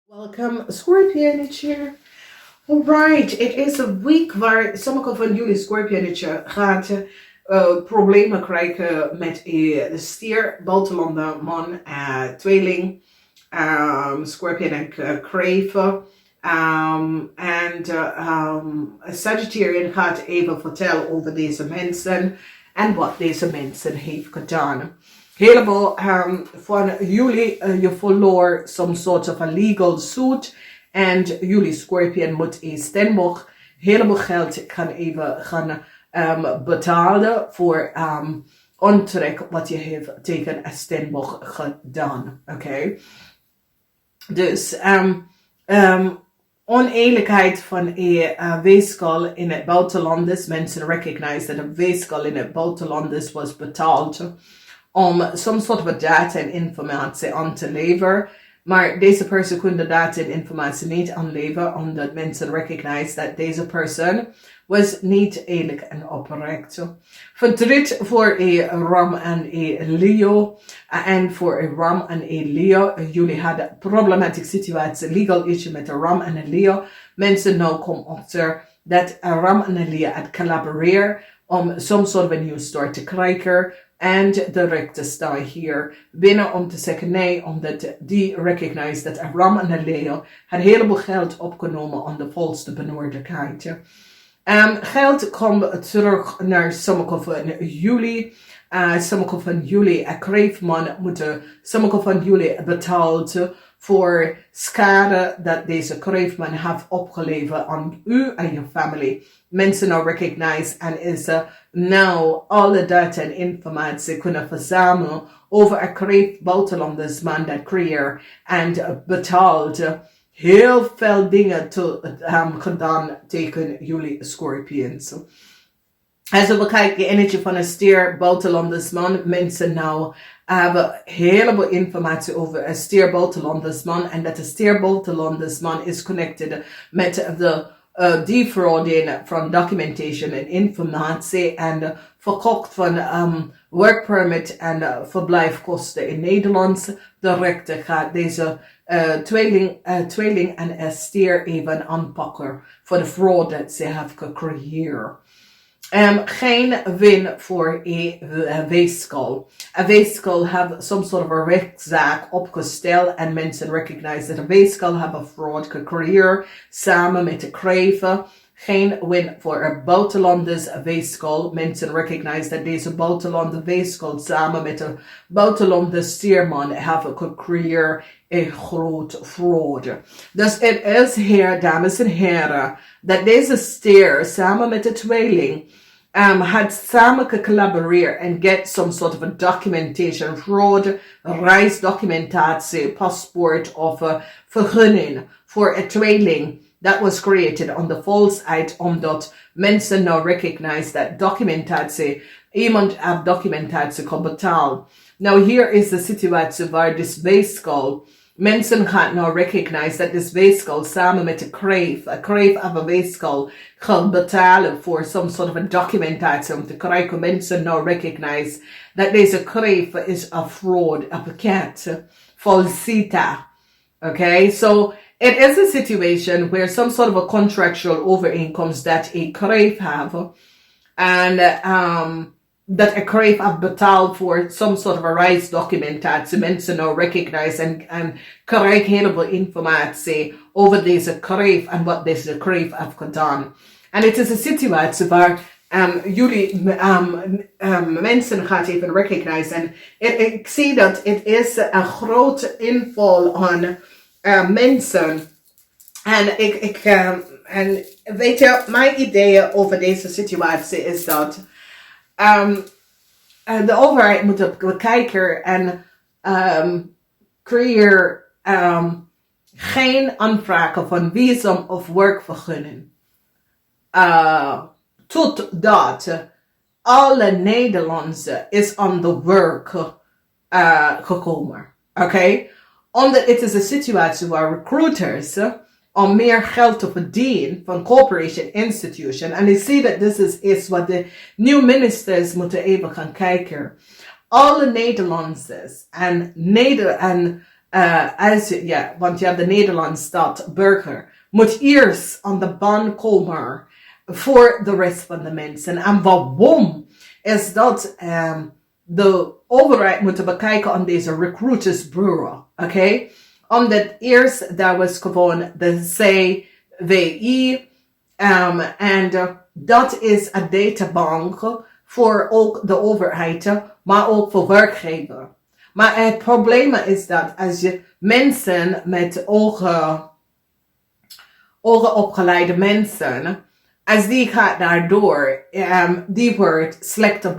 Welcome, Scorpionetje. Alright, het is een week waar sommige van jullie Scorpionetje gaat problemen krijgen met de stier, buitenlander, man, tweeling, Scorpion en kreven. En Sagittarian gaat even vertellen over deze mensen en wat deze mensen heeft gedaan. Helemaal van jullie, je verloor some sort of a legal suit. En jullie Scorpion moet een stembocht helemaal geld gaan betalen voor ontrek wat je heeft tegen een stembocht gedaan. Oké. Dus oneerlijkheid van een weeskal in het buitenland is. Mensen recognize dat een weeskal in het buitenland is was betaald om some sort of data en informatie aan te leveren. Maar deze persoon kon de data en informatie niet aanleveren, omdat mensen recognize dat deze persoon was niet eerlijk en oprecht. Verdriet voor een Ram en een Leo. En voor een Ram en een Leo, jullie hadden een problematische situatie, legal issue met een Ram en een Leo. Mensen nou komen achter dat een Ram en een Leo het collaboreren om some sort of a new start te krijgen. En de rechter staat hier binnen om te zeggen nee, omdat die recognize dat Ram en Leo het heleboel geld opgenomen aan de volste benodigdheid. Geld komt terug naar sommige van jullie. Sommige van jullie, kreefman, moeten sommige van jullie betaald voor schade dat deze kreefman heeft opgeleverd aan u en je familie. Mensen nou recognize en is nou alle data en informatie kunnen verzamelen over een kreef buitenlandersman dat creëert en betaalt heel veel dingen gedaan tegen jullie Scorpions. Als we kijken de energie van een stier buitenlandersman, mensen nou hebben heleboel informatie over een stier buitenlandersman en dat de stier buitenlandersman is connected met de defrauding van documentation en informatie en verkocht van work permit en verblijfkosten in Nederland. De rechter gaat deze tweeling en stier even aanpakken voor de fraud dat ze heeft gecreëerd. Geen win voor een weeskal. Een weeskal heeft some sort of a rechtszaak opgesteld en mensen recognize dat een weeskal heeft een fraud gecreëerd samen met de kreven. Geen win voor een buitenlanders weeskal. Mensen recognize dat deze buitenlandse weeskal samen met de buitenlandse stierman hebben gecreëerd een groot fraud. Dus het is hier, dames en heren, dat deze stier samen met de tweeling had samen gecollaboreerd en get some sort of a documentation, fraud, reisdocumentatie, paspoort of vergunning voor een tweeling. That was created on the falseheid, omdat mensen nou recognize dat documentatie, iemand heeft documentatie kan betalen. Nou, hier is de situatie waar this weeskal, mensen gaan nou recognize dat this weeskal samen met de kreef, een kreef of een weeskal, gaan betalen voor some sort of a documentatie om te krijgen. Mensen nou recognize dat deze kreef is a fraud, a cat, falsita. Okay, so it is a situation where some sort of a contractual overeenkomst that a kreef have and that a kreef have betaald for some sort of a reisdocumentatie. Mensen nou recognize en krijgen heleboel informatie over deze kreef en wat deze kreef heeft gedaan. En het is een situatie waar jullie mensen gaat even recognize en ik zie dat het is een grote inval aan mensen. En weet je, mijn idee over deze situatie is dat de overheid moet bekijken en creëer geen aanvragen van visum of werkvergunning. Totdat alle Nederlandse is aan de werk gekomen. Oké? Omdat het is een situatie waar recruiters om meer geld te verdienen van corporation institution. En ik zie dat dit is wat de nieuwe ministers moeten even gaan kijken. Alle Nederlanders en Want ja, de Nederlandse stad burger moet eerst aan de baan komen voor de rest van de mensen. En waarom is dat de overheid moet bekijken aan deze recruitersbureau, oké? Omdat eerst, dat was gewoon de CWI, en dat is een databank voor ook de overheid, maar ook voor werkgever. Maar het probleem is dat als je mensen met ogen opgeleide mensen, als die gaat daardoor, die wordt slechter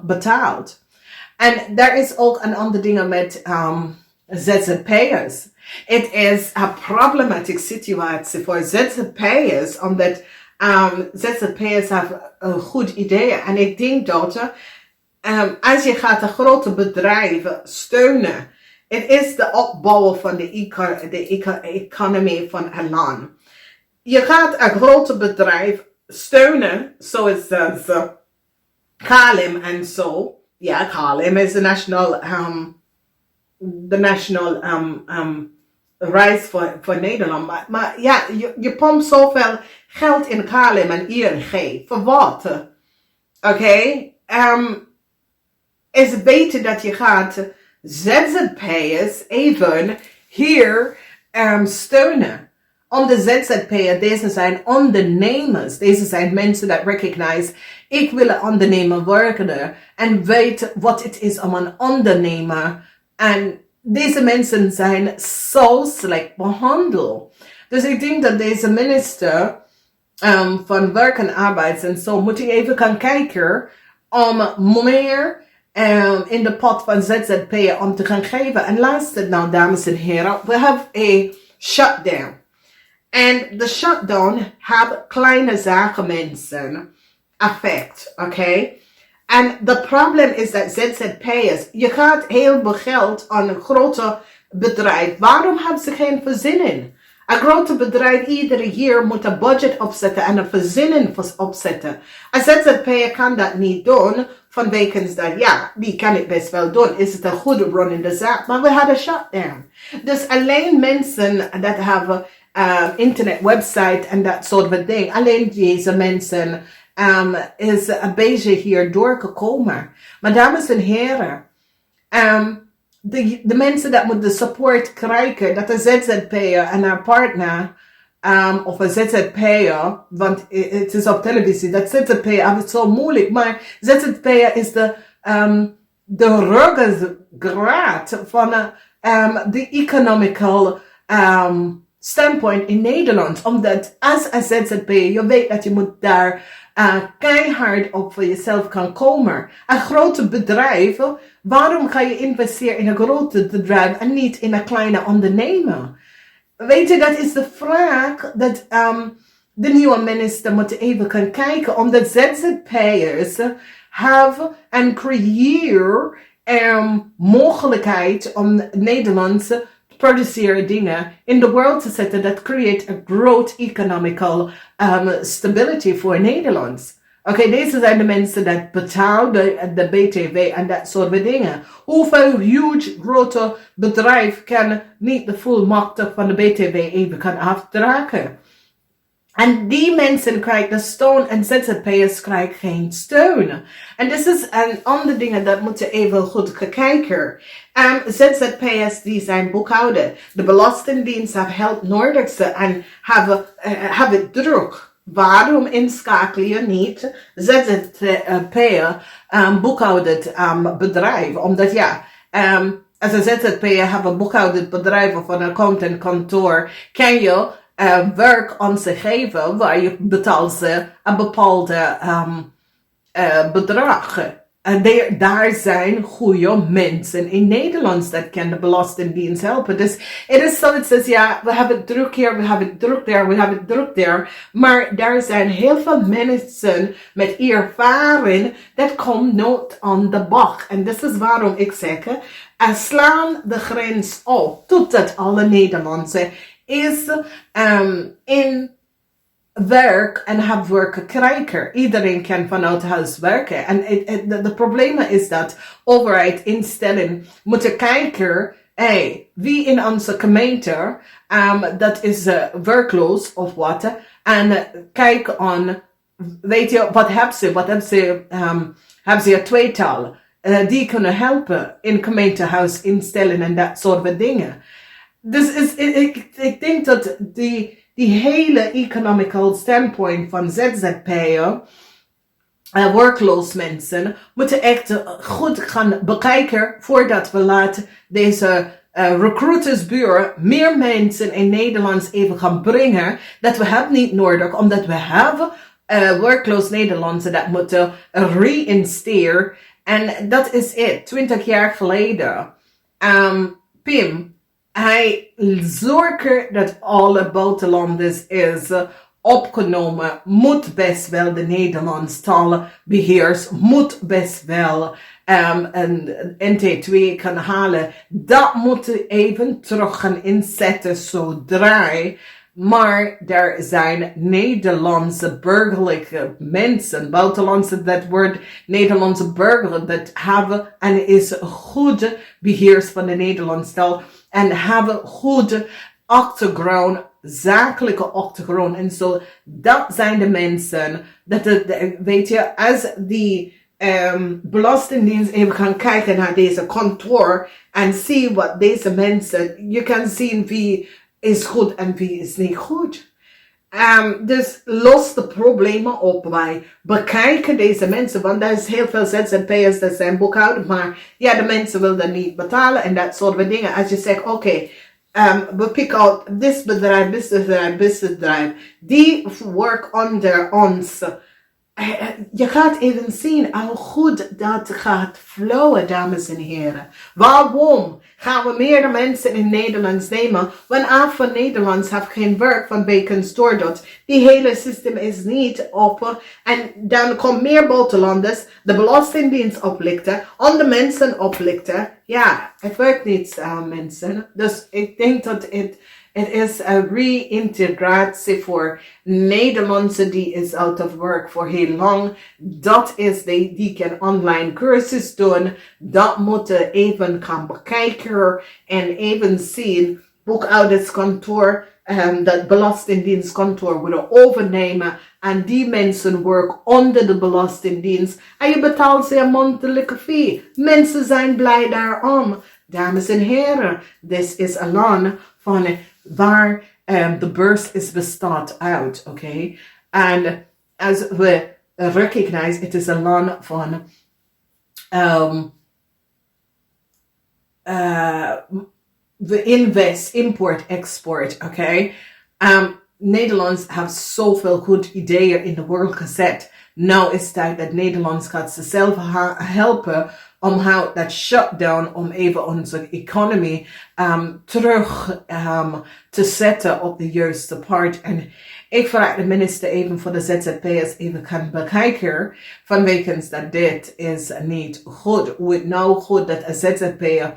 betaald. En daar is ook een ander ding met ZZP'ers. Het is een problematische situatie voor ZZP'ers, omdat ZZP'ers hebben een goed idee. En ik denk dat als je gaat de grote bedrijven steunen, het is de opbouw van de economie van een land. Je gaat een grote bedrijf steunen, zoals KLM en zo. Ja, KLM is de national reis voor Nederland. Maar ja, je pompt zoveel geld in KLM en ING. Voor wat? Oké? Is het beter dat je gaat ZZP'ers even hier steunen. Om de ZZP'er, deze zijn ondernemers. Deze zijn mensen dat recognize, ik wil een ondernemer worden. En weet wat het is om een ondernemer. En deze mensen zijn zo slecht behandeld. Dus ik denk dat deze minister van Werk en Arbeid en zo moet even gaan kijken om meer in de pot van ZZP'er om te gaan geven. En luister nou, dames en heren, we hebben een shutdown. En de shutdown heeft kleine zaken mensen effect, oké? En het probleem is dat ZZP'ers, je gaat heel veel geld aan een grote bedrijf. Waarom hebben ze geen voorziening? Een grote bedrijf iedere jaar moet een budget opzetten en een voorziening opzetten. Een ZZP'er kan dat niet doen, vanwege dat, ja, die kan het best wel doen. Is het een goede run in de zaak, maar we hadden shutdown. Dus alleen mensen dat hebben internet website en dat soort van dingen, alleen deze mensen is een beetje hier doorgekomen. Maar dames en heren, de mensen dat moeten support krijgen, dat de ZZP'er en haar partner, of een ZZP'er, want het is op televisie, dat ZZP'er heeft het zo moeilijk, maar ZZP'er is de ruggengraat van de economical standpoint in Nederland. Omdat als een ZZP'er, je weet dat je moet daar keihard op voor jezelf kan komen. Een grote bedrijf, waarom ga je investeren in een grote bedrijf en niet in een kleine ondernemer? Weet je, dat is de vraag dat de nieuwe minister moet even gaan kijken. Omdat ZZP'ers hebben en creëren mogelijkheid om Nederlandse produceren dingen in de wereld te zetten. Dat creëert een groot economical stability voor Nederland. Oké, deze zijn de mensen dat betalen de BTW en dat soort dingen. Hoeveel huge grote bedrijf kan niet de volmacht van de BTW even kan afdragen? En die mensen krijgen de steun en ZZP'ers krijgen geen steun. En dit is een ander ding dat moeten even goed kijken. ZZP'ers die zijn boekhouder. De Belastingdienst heeft geld nodig en hebben druk. Waarom inskakel je niet ZZP'er boekhoudend bedrijf? Omdat ja, als een ZZP'er heeft een boekhoudend bedrijf of een accountantkantoor, kan je werk aan ze geven waar je betaalt ze een bepaalde bedrag. En daar zijn goede mensen in Nederland dat kan de Belastingdienst helpen. Dus het is zoiets als, ja, we hebben druk hier, we hebben druk daar, we hebben druk daar. Maar daar zijn heel veel mensen met ervaring dat komt nooit aan de bak. En dat is waarom ik zeg, slaan de grens op totdat alle Nederlandse is in werk en heb werk krijgen. Iedereen kan vanuit huis werken. En het probleem is dat overheid instellingen moeten kijken hey, wie in onze gemeente, dat is werkloos of wat. En kijk aan, weet je, wat hebben ze? Hebben ze een tweetal die kunnen helpen in gemeentehuis instellen en dat soort van dingen. Dus ik denk dat die hele economical standpoint van ZZP'er, workloos mensen, moeten echt goed gaan bekijken voordat we laten deze recruitersbureau meer mensen in Nederland even gaan brengen. Dat we hebben niet nodig, omdat we hebben workloos Nederlandse dat moeten reinsteren. En dat is het, 20 jaar geleden. Pim, hij zorgt dat alle buitenlanders is opgenomen, moet best wel de Nederlandse taal beheersen, moet best wel een NT2 kan halen. Dat moet even terug gaan inzetten zodra. Maar er zijn Nederlandse burgerlijke mensen, buitenlandse, dat woord Nederlandse burger, dat hebben en is goed beheers van de Nederlandse taal en hebben goede achtergrond, zakelijke achtergrond en zo. Dat zijn de mensen, weet je, als die Belastingdienst even gaan kijken naar deze kantoor en zien wat deze mensen, je kan zien wie is goed en wie is niet goed. Dus los de problemen op. Wij bekijken deze mensen, want er is heel veel ZZP'ers dat zijn boekhouden, maar ja, de mensen willen dat niet betalen en dat soort van dingen. Als je zegt, oké, we pick out this bedrijf, die work onder ons. Je gaat even zien hoe goed dat gaat flowen, dames en heren. Waarom gaan we meer mensen in Nederlands nemen? Want af van Nederlands heeft geen werk van bekens doordat die hele systeem is niet open. En dan komt meer buitenlanders, de Belastingdienst oplichten, andere mensen oplichten. Ja, het werkt niet, mensen. Dus ik denk dat het is een reïntegratie voor Nederlandse die is out of work voor heel lang. Dat is die kan online cursus doen. Dat moeten even gaan bekijken en even zien. Boekhouderskantoor, dat Belastingdienstkantoor willen overnemen. En die mensen werken onder de Belastingdienst. En je betaalt ze een maandelijke fee. Mensen zijn blij daarom. Dames en heren, dit is een land van waar de beurs is bestaat uit, oké? En als we recognize, het is een land van we invest, import, export, oké? Nederland heeft zoveel goed ideeën in de wereld gezet. Nou is het dat Nederland gaat zichzelf helpen om dat shutdown, om even onze economie terug te zetten op de juiste part. En ik vraag de minister even voor de ZZP'ers even gaan bekijken vanwege dat dit is niet goed. Hoe het nou goed dat een ZZP'er,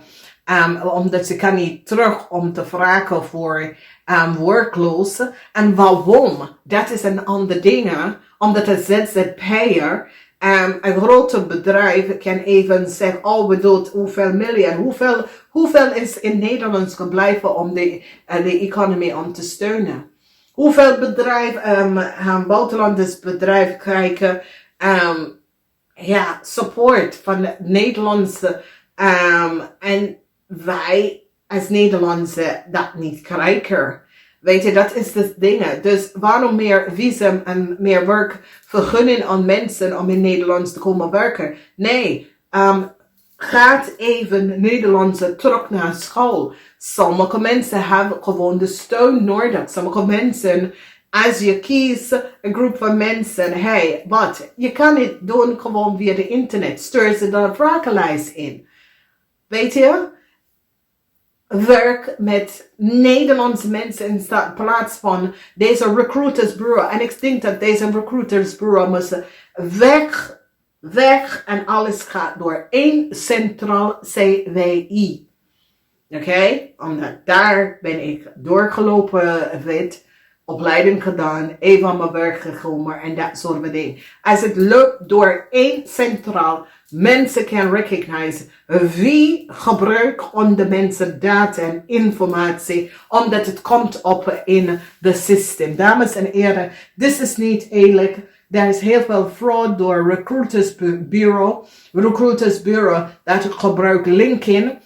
omdat ze kan niet terug om te vragen voor werkloos. En waarom? Dat is een ander ding. Omdat een ZZP'er, een grote bedrijf kan even zeggen, oh we doen hoeveel miljoen, hoeveel is in Nederland gebleven om de economie om te steunen. Hoeveel buitenlanders bedrijf krijgen support van de Nederlandse en wij als Nederlandse dat niet krijgen. Weet je, dat is het ding. Dus waarom meer visum en meer werkvergunning aan mensen om in Nederland te komen werken? Nee, gaat even Nederlandse terug naar school. Sommige mensen hebben gewoon de steun nodig. Sommige mensen, als je kiest een groep van mensen, hey, wat? Je kan het doen gewoon via de internet. Stuur ze de vragenlijst in. Weet je? Werk met Nederlandse mensen in plaats van deze recruitersbureau. En ik denk dat deze recruitersbureau moet weg en alles gaat door één centraal CWI. Oké? Omdat daar ben ik doorgelopen, weet. opleiding gedaan, even aan mijn werk gekomen en dat soort van dingen. Als het lukt door één centraal, mensen kan recognizen wie gebruikt onder mensen data en informatie, omdat het komt op in de systeem. Dames en heren, dit is niet eerlijk. Er is heel veel fraud door recruitersbureau dat gebruikt LinkedIn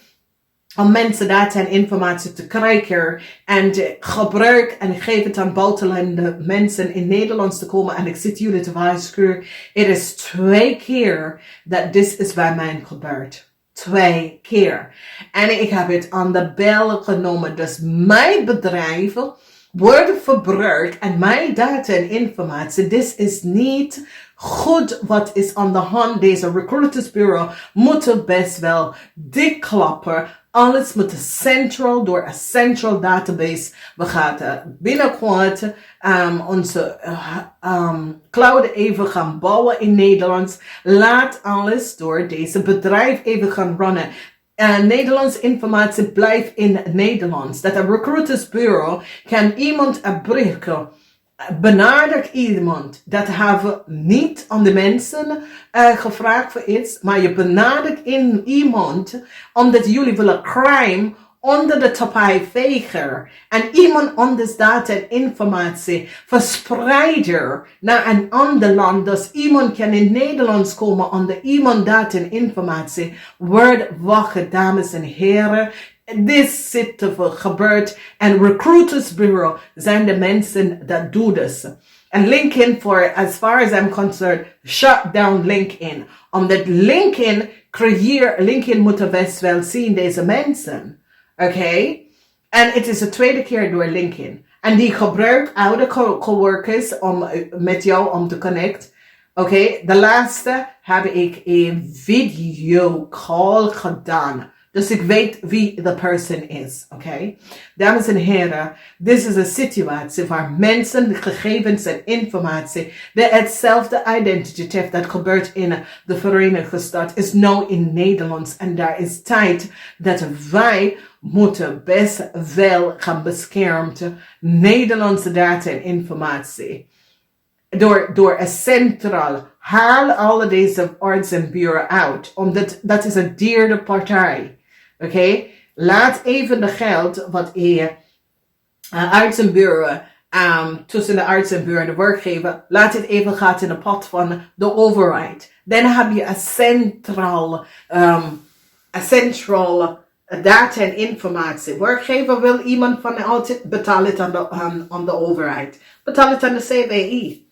om mensen data en informatie te krijgen en gebruik en geef het aan buitenlandse mensen in Nederland te komen. En ik zit jullie te waarschuwen, het is 2 keer dat dit is bij mij gebeurd. 2 keer. En ik heb het aan de bel genomen. Dus mijn bedrijven worden verbruikt en mijn data en informatie. Dit is niet goed wat is aan de hand. Deze recruitersbureau moeten best wel dichtklappen. Alles moet central door een central database. We gaan binnenkort onze cloud even gaan bouwen in Nederland. Laat alles door deze bedrijf even gaan runnen. Nederlandse informatie blijft in Nederlands. Dat een recruitersbureau kan iemand een berichtje benadert iemand. Dat hebben niet aan de mensen gevraagd voor iets, maar je benadert in iemand omdat jullie willen crime onder de tapijt vegen. En iemand anders data en informatie verspreiden naar een ander land. Dus iemand kan in Nederlands komen onder iemand data en informatie. Word wakker, dames en heren. Dit zit te veel gebeurd. En recruitersbureau zijn de mensen dat doen dus. En LinkedIn, for as far as I'm concerned, shut down LinkedIn. Omdat LinkedIn moet best wel zien deze mensen. Oké? En het is de 2e keer door LinkedIn. En die gebruikt oude coworkers om met jou om te connecten. Oké? De laatste heb ik een video call gedaan. Dus ik weet wie de persoon is. Oké? Dames en heren, dit is een situatie waar mensen, gegevens en informatie, de hetzelfde identity theft dat gebeurt in de Verenigde Staten, is nu in Nederland. En daar is tijd dat wij moeten best wel gaan beschermen Nederlandse data en informatie. Door een centraal, haal alle deze arts en bureau uit. Omdat dat is een derde partij. Oké? Laat even de geld wat je arts en bureau, tussen de arts en bureau en de werkgever, laat het even gaan in de pot van de overheid. Dan heb je een centraal data en informatie. Werkgever wil iemand van altijd, betaal het aan de overheid. Betaal het aan de CBI.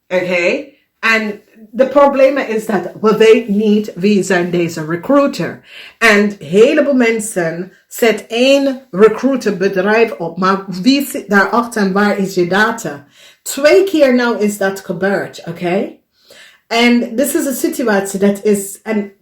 Oké? En de probleem is dat we weten niet wie zijn deze recruiter. En een heleboel mensen zet één recruiterbedrijf op. Maar wie zit daarachter en waar is je data? 2 keer nou is dat gebeurd. Oké? En dit is een situatie dat is. En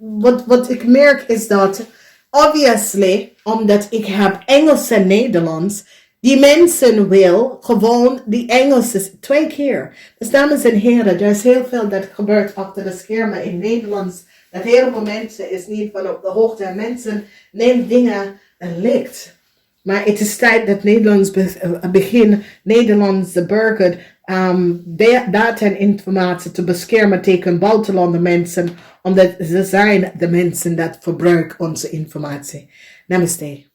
wat ik merk is dat. Obviously, omdat ik heb Engels en Nederlands. Die mensen wil gewoon die Engels 2 keer. Dus dames en heren, er is heel veel dat gebeurt achter de schermen in Nederlands. Dat heel veel mensen is niet van op de hoogte. En mensen nemen dingen licht. Maar het is tijd dat Nederlands Nederlandse burger data en informatie te beschermen tegen buitenlandse mensen. Omdat ze zijn de mensen dat verbruiken onze informatie. Namaste.